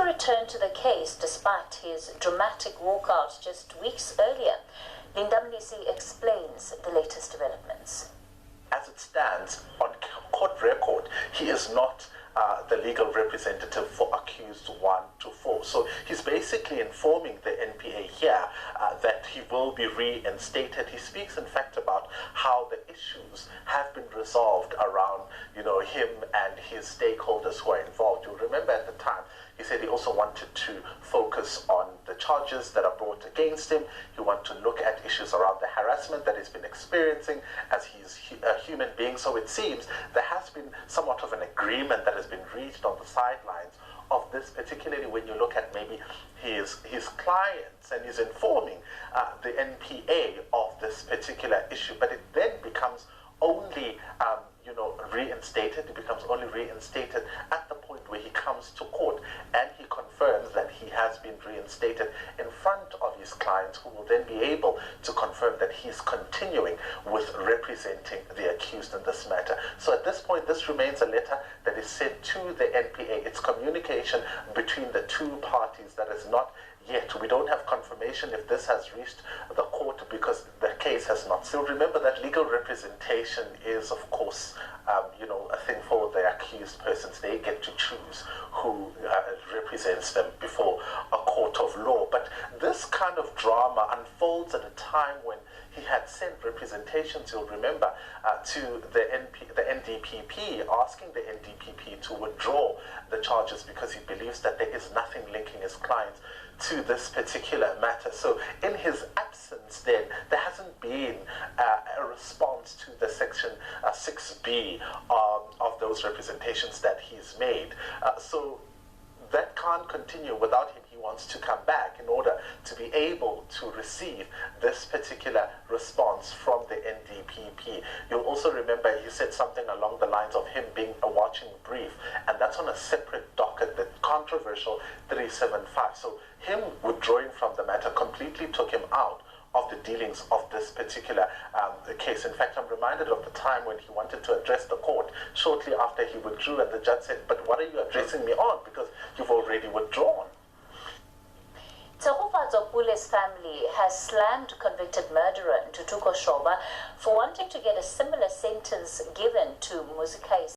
returned to the case despite his dramatic walkout just weeks earlier. Lindamnisi explains the latest developments. As it stands, on court record, he is not the legal representative for accused 1 to 4. So he's basically informing the NPA here that he will be reinstated. He speaks, in fact, about how the issues have been resolved around, him and his stakeholders who are involved. You'll remember at the time, he said he also wanted to focus on the charges that are brought against him. He wanted to look at issues around the harassment that he's been experiencing as he's a human being. So it seems there has been somewhat of an agreement that has been reached on the sidelines of this, particularly when you look at maybe his clients, and he's informing the NPA of this particular issue. But it then becomes only reinstated. It becomes only reinstated at the point where he comes to court and he confirms that he has been reinstated in front of his clients, who will then be able to confirm that he's continuing with representing the accused in this matter. So at this point, this remains a letter that is sent to the NPA. It's communication between the two parties that is not yet. We don't have confirmation if this has reached the court because the case has not. So remember that legal representation is, of course, a thing for the accused persons. They get to choose who represents them before a court of law. But this kind of drama unfolds at a time when he had sent representations, you'll remember, to the NDPP, asking the NDPP to withdraw the charges because he believes that there is nothing linking his clients to this particular matter. So in his absence then, there hasn't been a response to the section 6B of those representations that he's made. So that can't continue without him. He wants to come back in order to be able to receive this particular response from the NDPP. You'll also remember he said something along the lines of him being a watching brief, and that's on a separate docket, the controversial 375. So him withdrawing from the matter completely took him out of the dealings of this particular case. In fact, I'm reminded of the time when he wanted to address the court shortly after he withdrew, and the judge said, "But what are you addressing me on? Because you've already withdrawn." Tefo Pule's family has slammed convicted murderer Ntutuko Shoba for wanting to get a similar sentence given to Muzikai.